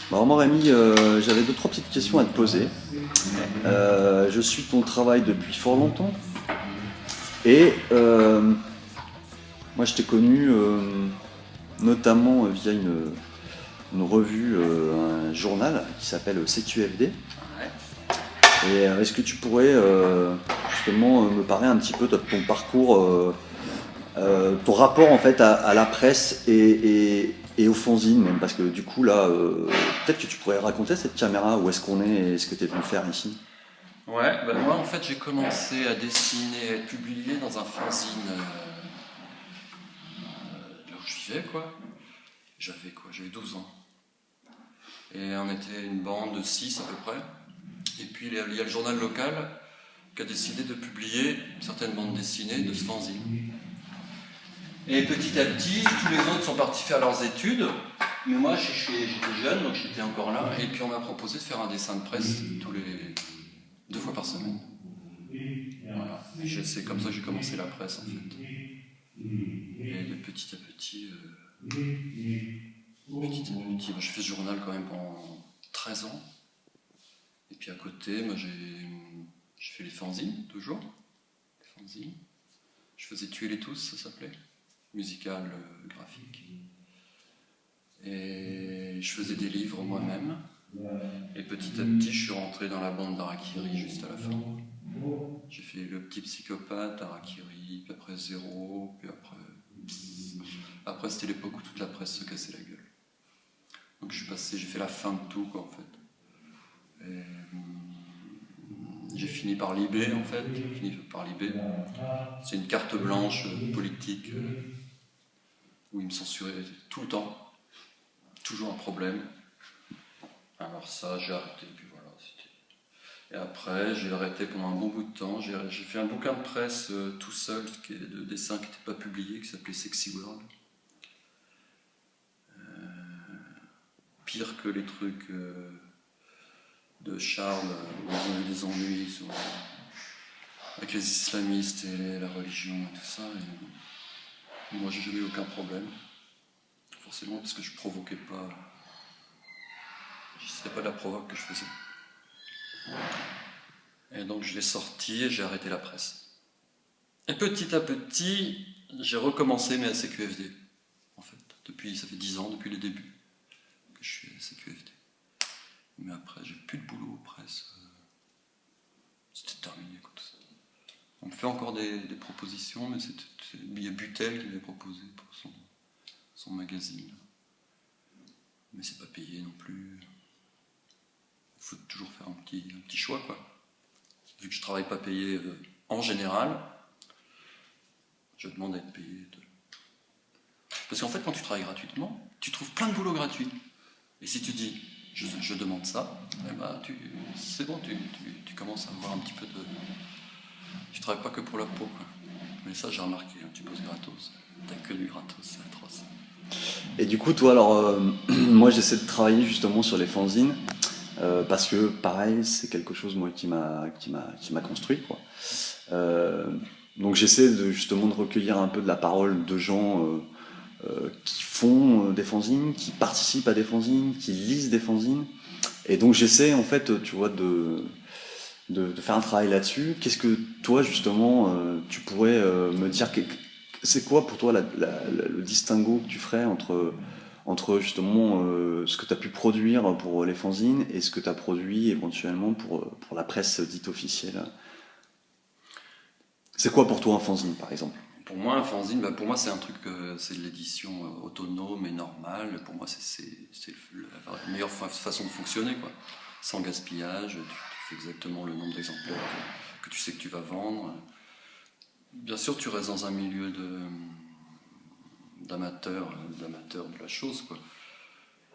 Alors moi Rémi, j'avais 2-3 petites questions à te poser. Je suis ton travail depuis fort longtemps et moi je t'ai connu notamment via une revue, un journal qui s'appelle CQFD. Et est-ce que tu pourrais justement me parler un petit peu de ton parcours, ton rapport en fait à la presse et aux fanzines même, parce que du coup là, peut-être que tu pourrais raconter cette caméra, où est-ce qu'on est et ce que tu es venu faire ici. Ouais, bah moi en fait j'ai commencé à dessiner, à être publié dans un fanzine là où je vivais quoi. J'avais 12 ans. Et on était une bande de 6 à peu près. Et puis il y a le journal local qui a décidé de publier certaines bandes dessinées de ce fanzine. Et petit à petit, tous les autres sont partis faire leurs études. Mais moi j'étais jeune, donc j'étais encore là. Et puis on m'a proposé de faire un dessin de presse 2 fois par semaine. Voilà. C'est comme ça que j'ai commencé la presse en fait. Et de petit à petit, moi, j'ai fait ce journal quand même pendant 13 ans. Et puis à côté, moi j'ai fait les fanzines, toujours. Les fanzines. Je faisais Tuer les tous, ça s'appelait. Musical, graphique. Et je faisais des livres moi-même. Et petit à petit, je suis rentré dans la bande d'Harakiri juste à la fin. J'ai fait Le Petit Psychopathe, Harakiri, puis après Zéro, puis après c'était l'époque où toute la presse se cassait la gueule. Donc j'ai fait la fin de tout quoi en fait. Et, j'ai fini par Libé en fait. C'est une carte blanche politique où ils me censuraient tout le temps. Toujours un problème. Alors ça, j'ai arrêté, puis voilà, Et après, j'ai arrêté pendant un bon bout de temps. J'ai fait un bouquin de presse tout seul, de dessin qui n'était pas publié, qui s'appelait Sexy World. Pire que les trucs de Charles, où ils ont eu des ennuis avec les islamistes et la religion et tout ça. Et moi, j'ai jamais eu aucun problème. Forcément, parce que je provoquais pas. C'était pas de la provoque que je faisais. Et donc je l'ai sorti et j'ai arrêté la presse. Et petit à petit, j'ai recommencé mais à CQFD. En fait, ça fait 10 ans, depuis le début, que je suis à CQFD. Mais après, j'ai plus de boulot aux presses. C'était terminé quoi, tout ça. On me fait encore des propositions, mais il y a Butel qui m'avait proposé pour son magazine. Mais c'est pas payé non plus. Il faut toujours faire un petit choix, quoi. Vu que je travaille pas payé en général, je demande à être payé. Parce qu'en fait, quand tu travailles gratuitement, tu trouves plein de boulot gratuit. Et si tu dis, je demande ça, eh ben, c'est bon, tu commences à avoir un petit peu de... Tu travailles pas que pour la peau, quoi. Mais ça, j'ai remarqué, tu bosses gratos. T'as que du gratos, c'est atroce. Et du coup, toi, alors, moi, j'essaie de travailler justement sur les fanzines, parce que, pareil, c'est quelque chose, moi, qui m'a construit, quoi. Donc, j'essaie justement de recueillir un peu de la parole de gens qui font des fanzines, qui participent à des fanzines, qui lisent des fanzines. Et donc, j'essaie, en fait, tu vois, de faire un travail là-dessus. Qu'est-ce que, toi, justement, tu pourrais me dire c'est quoi pour toi le distinguo que tu ferais entre justement ce que tu as pu produire pour les fanzines et ce que tu as produit éventuellement pour la presse dite officielle? C'est quoi pour toi un fanzine, par exemple? Pour moi, un fanzine, pour moi, c'est un truc, c'est de l'édition autonome et normale. Pour moi, c'est la meilleure façon de fonctionner, quoi. Sans gaspillage, tu fais exactement le nombre d'exemplaires que tu sais que tu vas vendre. Bien sûr, tu restes dans un milieu d'amateurs de la chose, quoi.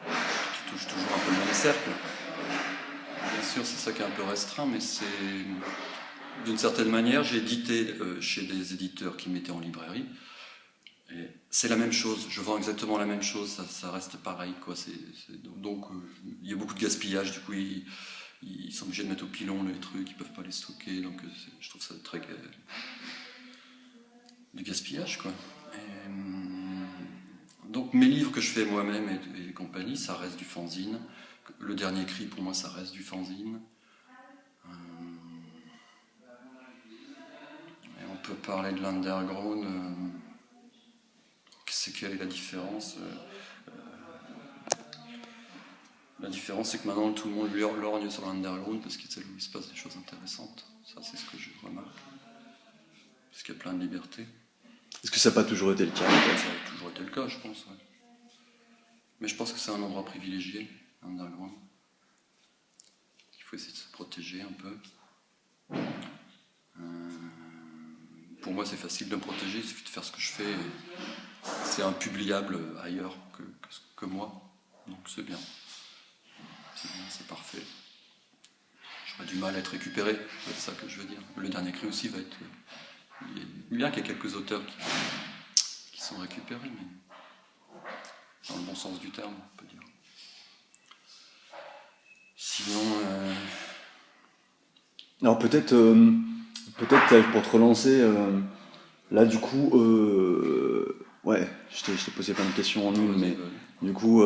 Tu touches toujours un peu le même cercle. Bien sûr, c'est ça qui est un peu restreint, mais c'est... D'une certaine manière, j'ai édité chez des éditeurs qui mettaient en librairie. Et c'est la même chose, je vends exactement la même chose, ça reste pareil, quoi. Donc il y a beaucoup de gaspillage, du coup ils sont obligés de mettre au pilon les trucs, ils peuvent pas les stocker, donc je trouve ça très du gaspillage, quoi. Donc mes livres que je fais moi-même et compagnie, ça reste du fanzine. Le dernier cri, pour moi, ça reste du fanzine. Et on peut parler de l'underground. Quelle est la différence? La différence, c'est que maintenant tout le monde lorgne sur l'underground parce que c'est là où il se passe des choses intéressantes. Ça, c'est ce que je remarque. Parce qu'il y a plein de liberté. Est-ce que ça n'a pas toujours été le cas? Ça a toujours été le cas, je pense. Ouais. Mais je pense que c'est un endroit privilégié, l'underground. Il faut essayer de se protéger un peu. Pour moi, c'est facile de me protéger, il suffit de faire ce que je fais. C'est impubliable ailleurs que moi. Donc c'est bien. C'est parfait. J'aurais du mal à être récupéré, c'est ça que je veux dire. Le dernier cri aussi va être... Il y a qu'il y a quelques auteurs qui sont récupérés, mais dans le bon sens du terme, on peut dire. Sinon... Alors peut-être pour te relancer, là du coup, ouais, je t'ai posé plein de questions en une, mais du coup...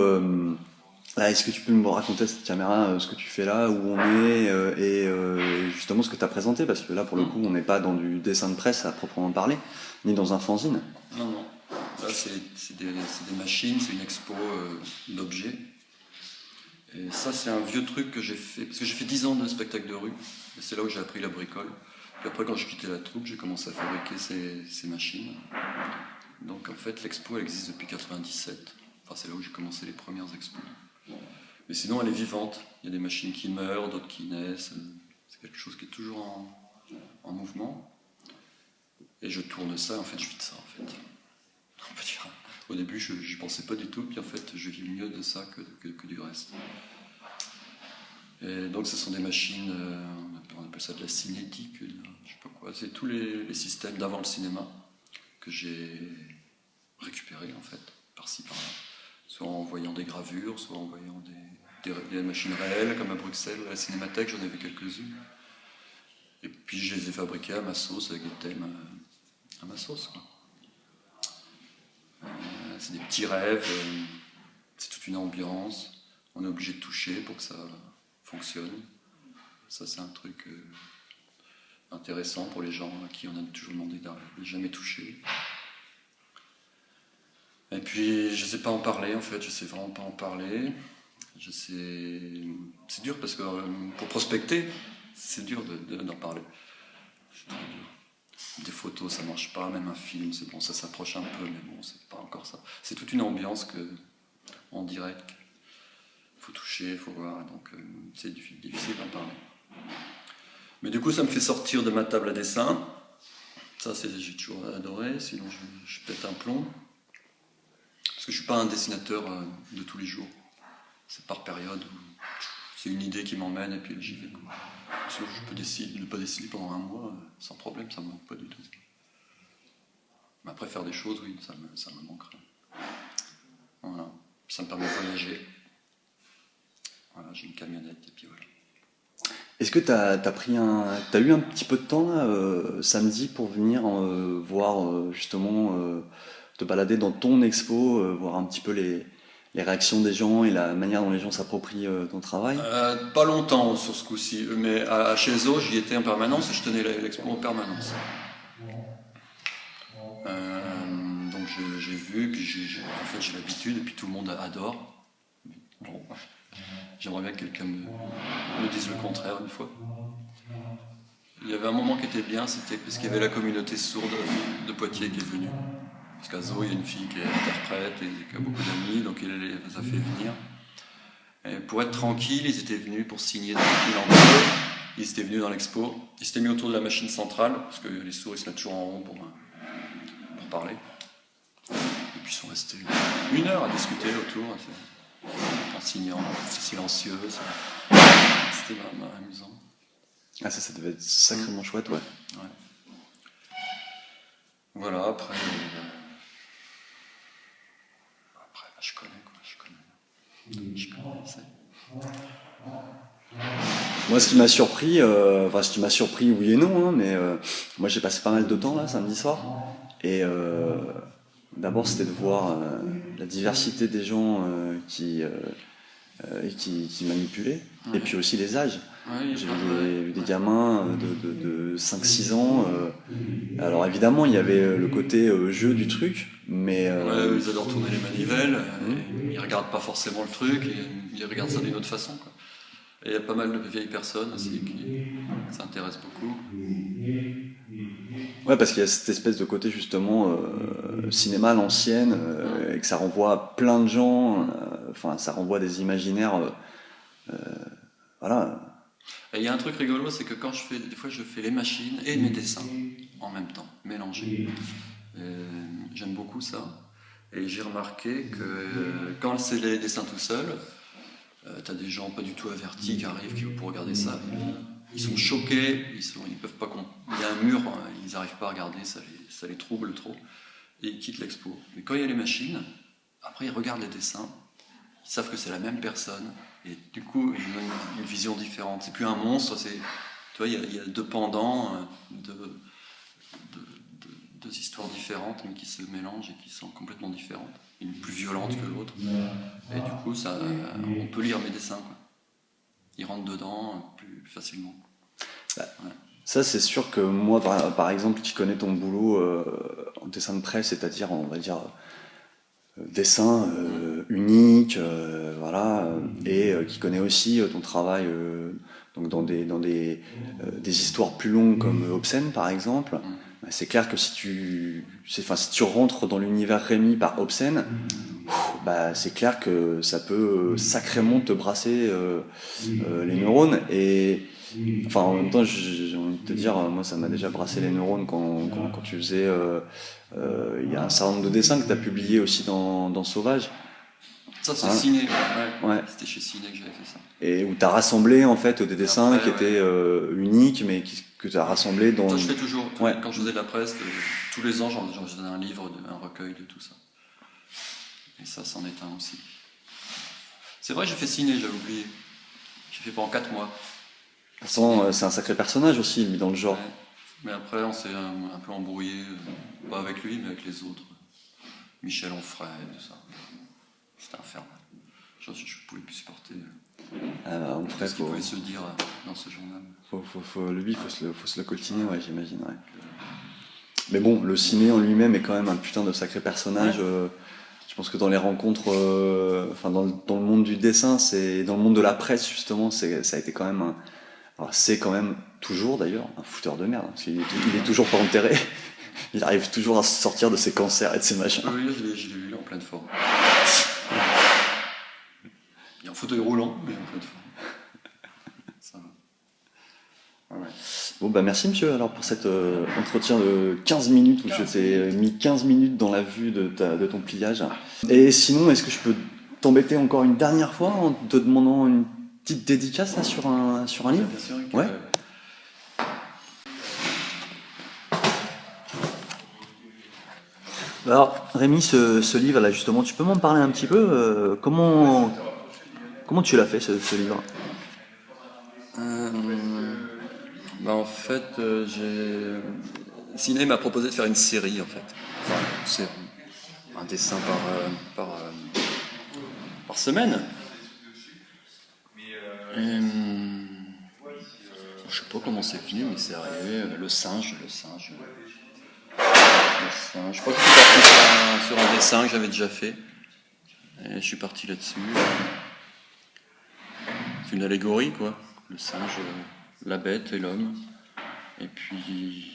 Là, est-ce que tu peux me raconter à cette caméra ce que tu fais là, où on est, et justement ce que tu as présenté? Parce que là, pour le coup, on n'est pas dans du dessin de presse à proprement parler, ni dans un fanzine. Non, non. Là, c'est des machines, c'est une expo d'objets. Et ça, c'est un vieux truc que j'ai fait, parce que j'ai fait 10 ans de spectacle de rue, et c'est là où j'ai appris la bricole. Puis après, quand j'ai quitté la troupe, j'ai commencé à fabriquer ces machines. Donc en fait, l'expo, elle existe depuis 97. Enfin, c'est là où j'ai commencé les premières expos. Mais sinon, elle est vivante. Il y a des machines qui meurent, d'autres qui naissent. C'est quelque chose qui est toujours en mouvement. Et je tourne ça, en fait, je vis de ça, en fait. On peut dire. Au début, je n'y pensais pas du tout, puis en fait, je vis mieux de ça que du reste. Et donc, ce sont des machines, on appelle ça de la cinétique, je sais pas quoi. C'est tous les systèmes d'avant le cinéma que j'ai récupérés, en fait, par-ci, par-là. Soit en voyant des gravures, soit en voyant des machines réelles, comme à Bruxelles, à la Cinémathèque, j'en avais quelques-unes. Et puis je les ai fabriquées à ma sauce, avec des thèmes à ma sauce, quoi. C'est des petits rêves, c'est toute une ambiance, on est obligé de toucher pour que ça fonctionne. Ça, c'est un truc intéressant pour les gens à qui on a toujours demandé de jamais toucher. Et puis, je sais pas en parler, en fait, je sais vraiment pas en parler. C'est dur parce que pour prospecter, c'est dur d'en parler. C'est très dur. Des photos, ça marche pas, même un film, c'est bon, ça s'approche un peu, mais bon, c'est pas encore ça. C'est toute une ambiance en direct. Faut toucher, faut voir, donc c'est difficile d'en parler. Mais du coup, ça me fait sortir de ma table à dessin. Ça, j'ai toujours adoré, sinon je pète un plomb. Parce que je ne suis pas un dessinateur de tous les jours. C'est par période où c'est une idée qui m'emmène et puis j'y vais. Parce que je peux ne pas dessiner pendant un mois sans problème, ça ne me manque pas du tout. Mais après, faire des choses, oui, ça me manquera. Voilà. Ça me permet de voyager. Voilà, j'ai une camionnette et puis voilà. Est-ce que t'as eu un petit peu de temps là, samedi pour venir voir justement te balader dans ton expo, voir un petit peu les réactions des gens et la manière dont les gens s'approprient ton travail? Pas longtemps sur ce coup-ci, mais à chez Zo, j'y étais en permanence et je tenais l'expo en permanence. Donc j'ai vu, puis en fait j'ai l'habitude et puis tout le monde adore. Bon, j'aimerais bien que quelqu'un me dise le contraire une fois. Il y avait un moment qui était bien, c'était parce qu'il y avait la communauté sourde de Poitiers qui est venue. Parce qu'à Zo, il y a une fille qui est interprète et qui a beaucoup d'amis, donc elle les a fait venir. Et pour être tranquille, ils étaient venus pour signer tranquille. Ils étaient venus dans l'expo. Ils s'étaient mis autour de la machine centrale, parce que les sourds, ils se mettent toujours en rond pour parler. Et puis ils sont restés 1 heure à discuter autour, en signant, c'est silencieux. C'était vraiment amusant. Ah, ça devait être sacrément chouette, ouais. Voilà, après, je connais, ça. Moi, ce qui m'a surpris, ce qui m'a surpris, oui et non, hein, mais moi j'ai passé pas mal de temps là, samedi soir, et d'abord c'était de voir la diversité des gens qui manipulaient, et Ouais. puis aussi les âges. Ouais, J'ai ouais. vu des gamins de 5-6 ans. Alors évidemment, il y avait le côté jeu du truc, mais Ouais, ils adorent tourner les manivelles, hmm. et ils regardent pas forcément le truc, et ils regardent ça d'une autre façon, quoi. Et il y a pas mal de vieilles personnes aussi qui s'intéressent beaucoup. Ouais, parce qu'il y a cette espèce de côté justement cinéma à l'ancienne, Hum, et que ça renvoie à plein de gens, enfin ça renvoie à des imaginaires, voilà. Et il y a un truc rigolo, c'est que des fois je fais les machines et mes dessins en même temps, mélangés. J'aime beaucoup ça. Et j'ai remarqué que quand c'est les dessins tout seul, t'as des gens pas du tout avertis qui arrivent pour regarder ça. Ils sont choqués, ils peuvent pas. Il y a un mur, hein, ils n'arrivent pas à regarder, ça les trouble trop. Et ils quittent l'expo. Mais quand il y a les machines, après ils regardent les dessins, ils savent que c'est la même personne. Et du coup, ils ont une vision différente. C'est plus un monstre, tu vois, il y a deux pendants, deux histoires différentes, mais qui se mélangent et qui sont complètement différentes. Une plus violente que l'autre. Et du coup, on peut lire mes dessins, quoi. Ils rentrent dedans plus facilement. Bah, Ouais. ça, c'est sûr que moi, par exemple, qui connais ton boulot en dessin de presse, c'est-à-dire, on va dire, dessin unique, voilà, et qui connaît aussi ton travail donc des histoires plus longues comme Obscène par exemple, bah, c'est clair que si tu rentres dans l'univers Rémi par Obscène, bah, c'est clair que ça peut sacrément te brasser les neurones et enfin en même temps j'ai envie de te dire moi ça m'a déjà brassé les neurones quand tu faisais il y a un certain nombre de dessins que tu as publiés aussi dans Sauvage. Ça, c'est Hein, Ciné. ouais. C'était chez Ciné que j'avais fait ça. Et où tu as rassemblé en fait des Et dessins après, qui étaient uniques mais que tu as rassemblé dans... ça, je fais toujours. Ouais. Quand je faisais de la presse, tous les ans, j'en faisais un livre, un recueil de tout ça. Et ça, c'en est un aussi. C'est vrai, j'ai fait Ciné, j'avais oublié. J'ai fait pendant 4 mois. Pourtant, c'est un sacré personnage aussi, lui, dans le genre. Ouais. Mais après, on s'est un peu embrouillé, pas avec lui, mais avec les autres. Michel Onfray, tout ça. C'était infernal. Je ne pouvais plus supporter On ferait, ce qu'il pouvait se dire dans ce journal. lui, faut se le coltiner, ouais, j'imagine. Ouais. Mais bon, le ciné en lui-même est quand même un putain de sacré personnage. Ouais. Je pense que dans les rencontres, enfin dans le monde du dessin, dans le monde de la presse justement, ça a été quand même alors c'est quand même toujours d'ailleurs un fouteur de merde, parce qu'il est toujours pas enterré. Il arrive toujours à se sortir de ses cancers et de ses machins. Oui, je l'ai vu là en pleine forme. Il est en fauteuil roulant, mais en pleine forme. Ça va. Ouais. Bon bah merci monsieur alors pour cet entretien de 15 minutes où je t'ai mis 15 minutes dans la vue de ton pliage. Et sinon, est-ce que je peux t'embêter encore une dernière fois en te demandant une petite dédicace là, sur un livre? Bien sûr, Ouais. Alors Rémi, ce livre là justement, tu peux m'en parler un petit peu comment tu l'as fait ce livre? En fait, Ciné m'a proposé de faire une série, en fait. Enfin, une série. Un dessin par semaine. Et, je sais pas comment c'est venu, mais c'est arrivé. Le singe. Je crois que je suis parti sur un dessin que j'avais déjà fait. Et je suis parti là-dessus. C'est une allégorie, quoi. Le singe, la bête et l'homme. Et puis...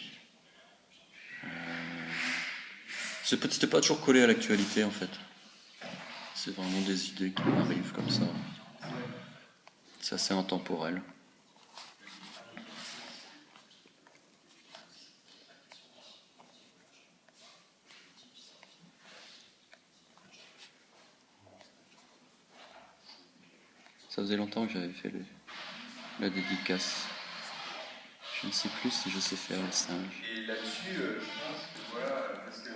C'était pas toujours collé à l'actualité, en fait. C'est vraiment des idées qui m'arrivent comme ça. C'est assez intemporel. Ça faisait longtemps que j'avais fait la dédicace. Je ne sais plus si je sais faire les singes. Et là-dessus, je pense que voilà, parce que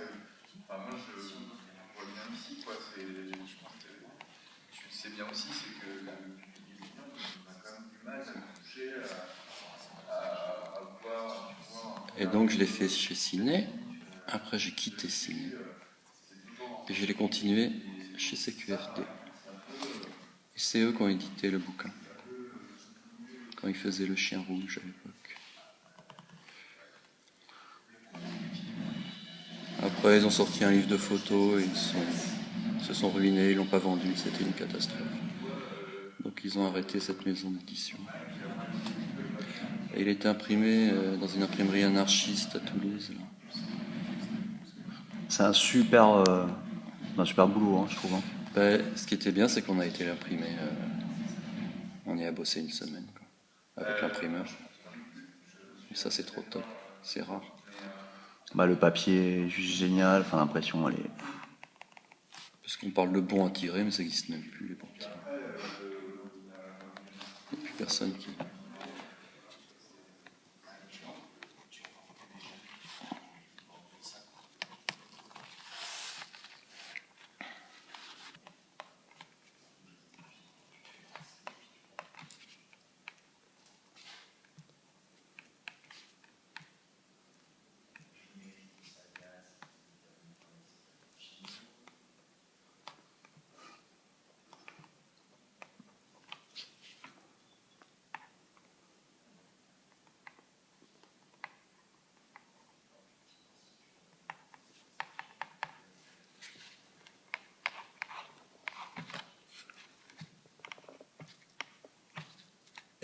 moi je vois bien aussi, quoi, je pense que tu le sais bien aussi, c'est que le public on a quand même du mal à toucher Et donc je l'ai fait chez Ciné. Après j'ai quitté Ciné. Et je l'ai continué chez CQFD. Et c'est eux qui ont édité le bouquin. Quand ils faisaient Le Chien Rouge à l'époque. Après ils ont sorti un livre de photos et ils se sont ruinés, ils l'ont pas vendu, c'était une catastrophe. Donc ils ont arrêté cette maison d'édition. Et il était imprimé dans une imprimerie anarchiste à Toulouse. Là. C'est un super boulot, hein, je trouve. Hein. Ce qui était bien, c'est qu'on a été l'imprimé. On y a bossé une semaine quoi, avec l'imprimeur. Et ça, c'est trop top. C'est rare. Le papier est juste génial. Enfin, l'impression, elle est. Parce qu'on parle de bons à tirer, mais ça n'existe même plus, les bons à tirer. Il n'y a plus personne qui.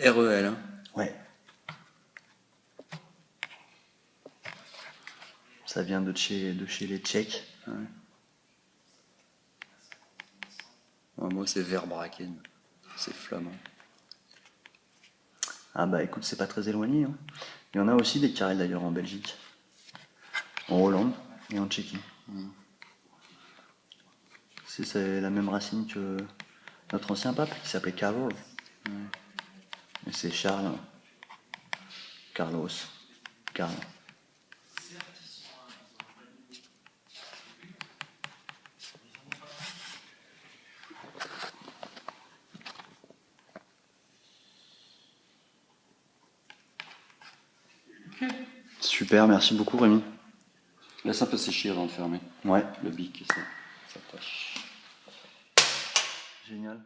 REL, hein. Ouais. Ça vient de chez les Tchèques. Ouais. Moi, c'est Verbraken. C'est flamand. Ah écoute, c'est pas très éloigné. Hein. Il y en a aussi des carrés d'ailleurs en Belgique, en Hollande et en Tchéquie. C'est la même racine que notre ancien pape qui s'appelait Karol. Et c'est Charles, Carlos, Karl. Super, merci beaucoup Rémi. Laisse un peu sécher avant de fermer. Ouais. Le bic, ça tâche. Génial.